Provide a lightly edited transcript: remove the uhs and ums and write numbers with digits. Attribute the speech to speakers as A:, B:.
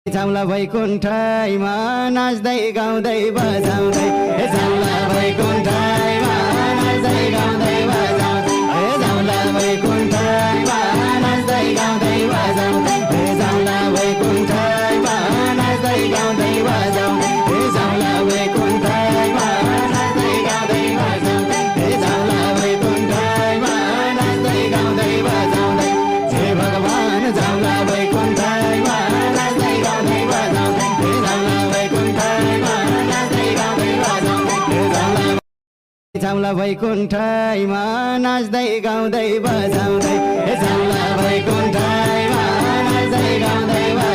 A: जाउँला वैकुण्ठमा नाच्दै गाउँदै बजाउँदै जाउँला वैकुण्ठमा नाच्दै गाउँदै बजाउँदै जाउँला वैकुण्ठमा नाच्दै गाउँदै बजाउँदै जाउँला वैकुण्ठमा नाच्दै गाउँदै बजाउँदै जाउँला वैकुण्ठमा नाच्दै गाउँदै बजाउँदै जाउँला वैकुण्ठमा नाच्दै गाउँदै बजाउँदै हे भगवान जाउँला वैकुण्ठमा नाच्दै गाउँदै बजाउँदै जाउँला वैकुण्ठमा नाच्दै गाउँदै बजाउँदै जाउँला वैकुण्ठमा नाच्दै गाउँदै बजाउँदै जाउँला वैकुण्ठमा नाच्दै गाउँदै